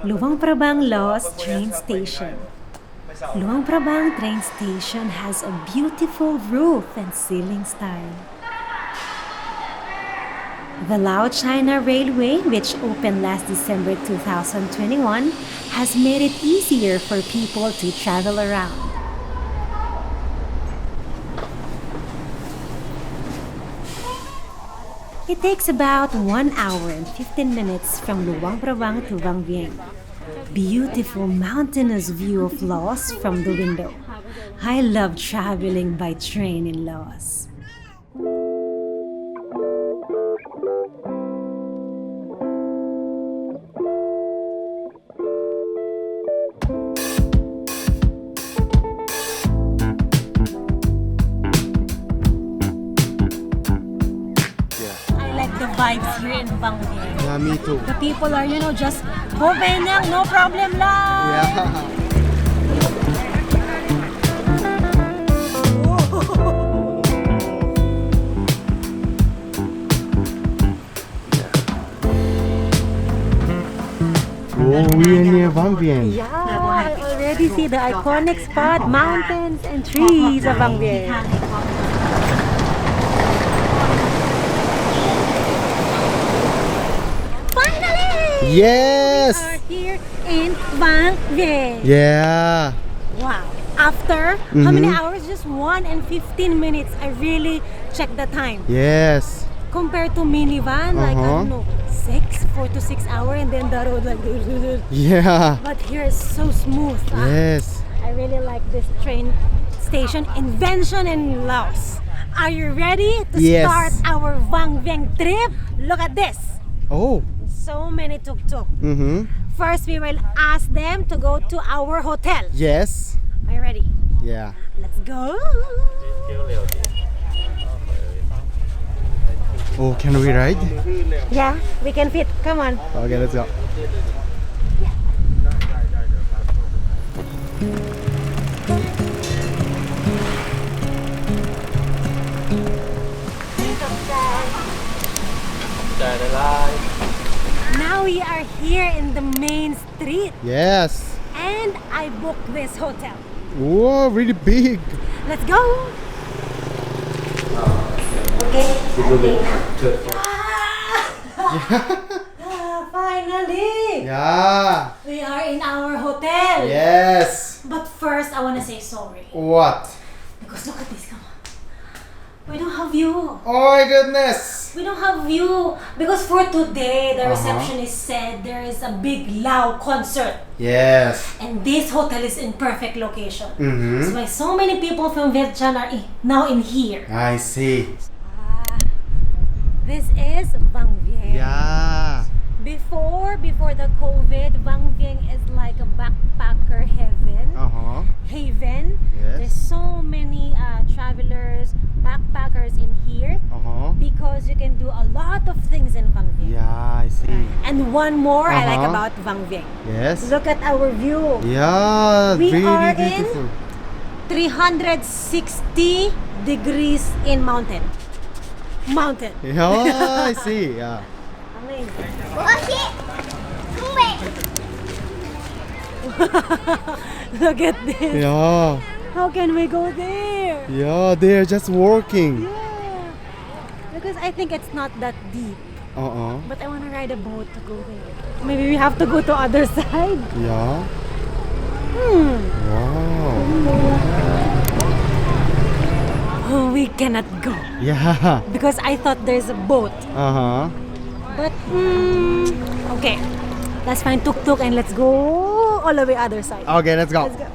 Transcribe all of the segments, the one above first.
Luang Prabang Laos train station. Luang Prabang train station has a beautiful roof and ceiling style. The Laos China Railway, which opened last December 2021, has made it easier for people to travel around. It takes about 1 hour and 15 minutes from Luang Prabang to Vang Vieng. Beautiful mountainous view of Laos from the window. I love traveling by train in Laos. The vibes here in Vang Vieng. Yeah, me too. The people are, just go Benyang, no problem lang. Yeah. Oh, we are near Vang Vieng. Yeah, I already see the iconic spot, mountains and trees of Vang Vieng. Yes! We are here in Vang Vieng. Yeah. Wow. After how many hours? Just 1 and 15 minutes. I really checked the time. Yes. Compared to minivan, like I don't know, 4 to 6 hours, and then the road like. Yeah. But here is so smooth. Yes. I really like this train station invention in Laos. Are you ready to Yes. start our Vang Vieng trip? Look at this. Oh. So many tuk-tuk. Mm-hmm. First, we will ask them to go to our hotel. Yes. Are you ready? Yeah. Let's go. Oh, can we ride? Yeah, we can fit. Come on. Okay, let's go. Now we are here in the main street, Yes. and I booked this hotel. Whoa, really big. Let's go. Okay. Finally, Yeah. we are in our hotel. Yes. But first, I want to say sorry What? because look at this. Come on. We don't have view. Oh my goodness. We don't have view because for today the receptionist said there is a big Lao concert Yes. and this hotel is in perfect location. Mm-hmm. That's why so many people from Vietnam are now in here. I see. This is Vang Vieng. Yeah. Before the COVID, Vang Vieng is like a backpacker heaven. Uh-huh. Haven. Yes. There's so many travelers, backpackers in here Uh-huh. because you can do a lot of things in Vang Vieng. Yeah, I see. And one more I like Uh-huh. about Vang Vieng. Yes. Look at our view. Yeah, We really are beautiful. in 360 degrees in mountain. Yeah, I see. Yeah. Amazing. Look at this. Yeah. How can we go there? Yeah, they're just working. Yeah. Because I think it's not that deep. Uh-uh. But I want to ride a boat to go there. Maybe we have to go to other side. Yeah. Wow. Oh, we cannot go. Yeah. Because I thought there's a boat. Uh-huh. But, okay. Let's find tuk-tuk and let's go all the way other side. Okay, let's go. Let's go.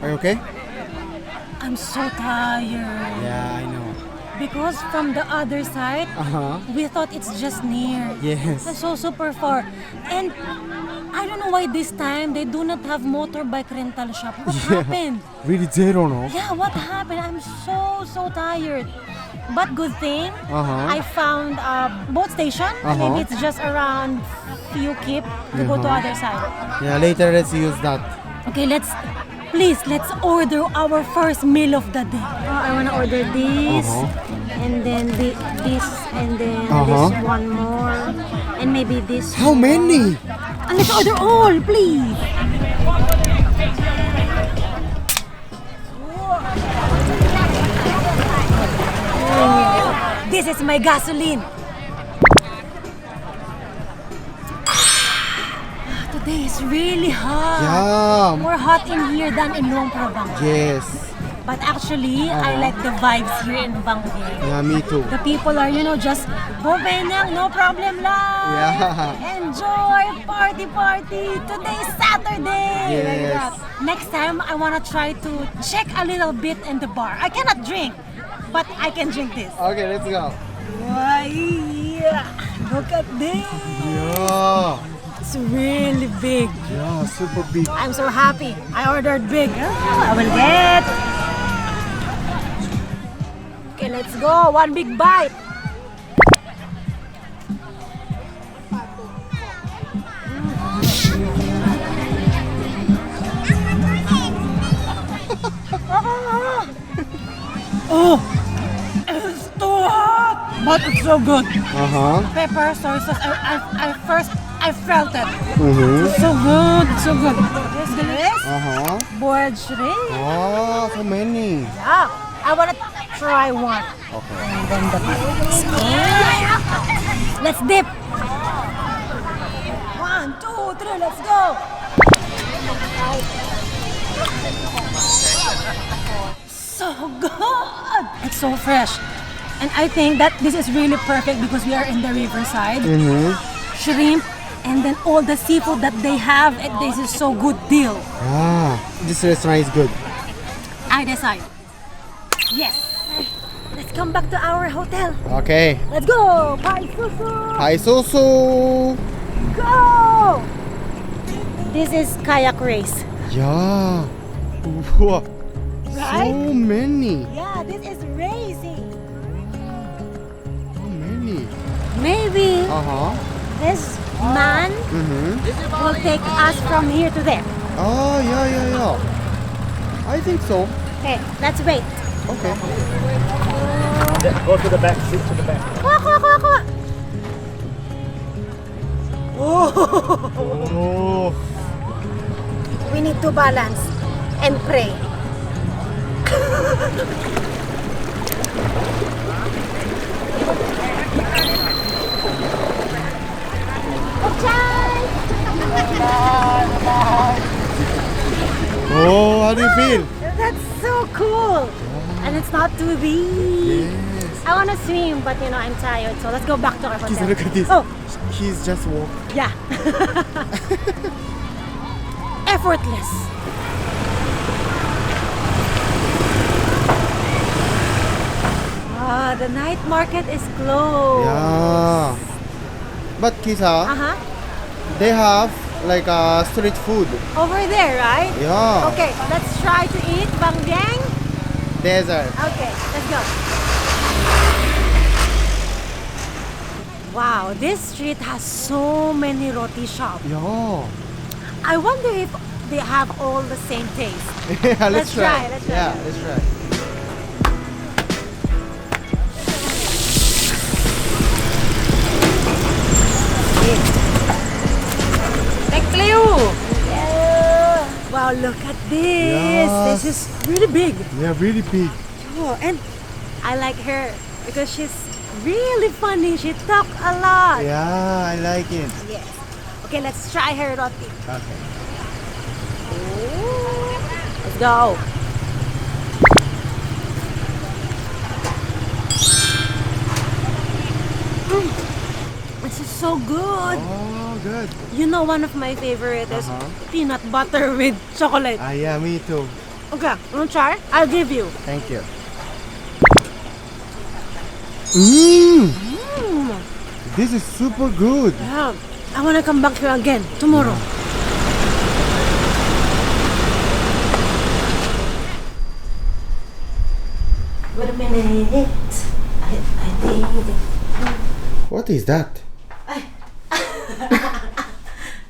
Are you okay? I'm so tired. Yeah, I know. Because from the other side, Uh-huh. we thought it's just near. Yes. It's so super far. And I don't know why this time they do not have motorbike rental shop. What happened? Really zero, no? Yeah, what happened? I'm so tired. But good thing, Uh-huh. I found a boat station. Uh-huh. Maybe it's just around few kip to go to other side. Yeah, later let's use that. Okay, let's order our first meal of the day. I wanna order this, and then this, and then this one more, and maybe this. How many? And let's order all, please. This is my gasoline. Today is really hot. Yeah. More hot in here than in Luang Prabang. Yes. But actually, I like the vibes here in Vang Vieng. Yeah, me too. The people are, just bubenang, no problem lang. Yeah. Enjoy, party. Today is Saturday. Yes. Like that. Next time, I want to try to check a little bit in the bar. I cannot drink, but I can drink this. Okay, let's go. Wow, look at this. Yeah. It's really big. Yeah, super big. I'm so happy. I ordered big. I will get. Okay, let's go. One big bite. Oh, it's too hot, but it's so good. Pepper, soy sauce. I felt it. It's so good. So good. This. Boiled shrimp. Oh, so many. Yeah, I want to try one. Okay. And then the skin. Let's dip. 1, 2, 3, let's go. So good. It's so fresh. And I think that this is really perfect because we are in the riverside. Shrimp and then all the seafood that they have. This is so good deal. Ah, this restaurant is good. I decide. Yes. Let's come back to our hotel. Okay. Let's go. Bye, Susu. Hi, Susu. Go. This is Kayak Race. Yeah. Wow. Right? So many. Yeah, this is racing. So many. Maybe this man will take us from here to there. Oh, yeah. I think so. Okay, let's wait. Okay. Go to the back, sit to the back. Kuha. Oh. We need to balance and pray. Oh, how do you feel? That's so cool. And it's not too deep. Yes. I want to swim, but I'm tired. So let's go back to our Kids, hotel. look at this. Oh, He's just walking. yeah. Effortless. The night market is closed. Yeah. But Kisa, they have like street food. Over there, right? Yeah. Okay, let's try to eat Vang Vieng. Desert. Okay, let's go. Wow, this street has so many roti shops. Yeah. I wonder if they have all the same taste. Yeah, Let's try. Yeah, let's try. Wow, look at this. Yes. This is really big. Yeah, really big. Oh, and I like her because she's really funny. She talk a lot. Yeah, I like it. Yes. Okay, let's try her roti. Okay. Let's go. This is so good. Oh, good. One of my favorite is peanut butter with chocolate. Ah, yeah, me too. Okay, wanna try? I'll give you. Thank you. Mmm. This is super good. Yeah, I wanna come back here again tomorrow. Wait a minute. I think. What is that?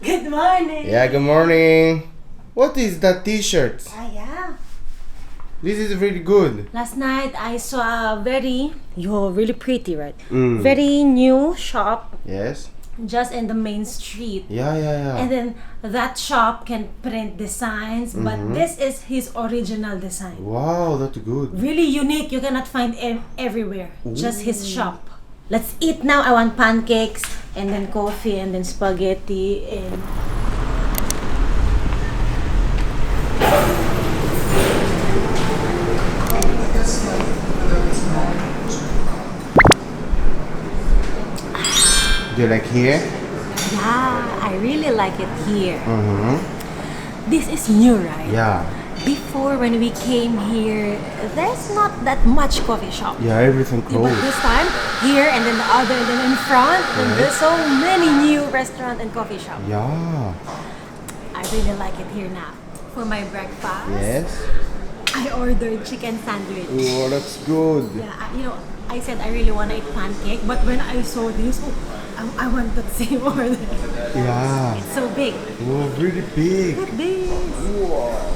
Good morning. Yeah, good morning. What is that T-shirt? Yeah. This is really good. Last night I saw a you're really pretty, right? Mm. Very new shop Yes. just in the main street. Yeah. And then that shop can print designs, but this is his original design. Wow, that's good. Really unique. You cannot find everywhere. Just his shop. Let's eat now. I want pancakes and then coffee and then spaghetti and Do you like here? yeah, I really like it here. Mm-hmm. This is new, right? Yeah. Before when we came here, there's not that much coffee shop. Yeah, everything Yeah, but closed. this time, here and then the other and then in front, and there's so many new restaurant and coffee shop. Yeah. I really like it here now. For my breakfast, Yes. I ordered chicken sandwich. Oh, that's good. Yeah, I said I really want to eat pancake, but when I saw this, I want that same order. Yeah. It's so big. Oh, really big. Look this. Wow.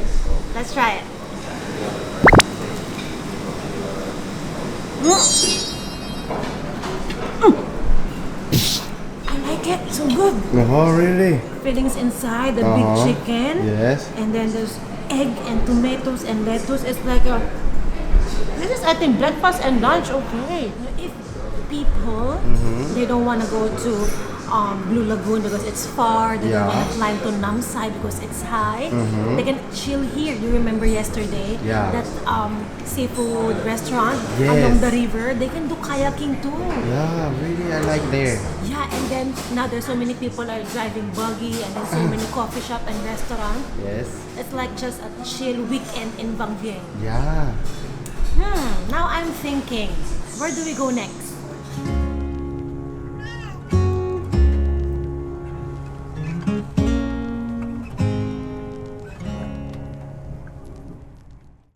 Let's try it. I like it. So good. Oh, really? Fillings inside the big chicken. Yes. And then there's egg and tomatoes and lettuce. It's like this is I think breakfast and lunch. Okay. If people they don't want to go to Blue Lagoon because it's far, they don't want to climb to Nam Sai because it's high, they can chill here. You remember yesterday that seafood restaurant along the river? They can do kayaking too. Yeah, really, I like there. Yeah, and then now there's so many people are driving buggy and then so many coffee shop and restaurant. Yes. It's like just a chill weekend in Vang Vieng. Yeah. Now I'm thinking, where do we go next?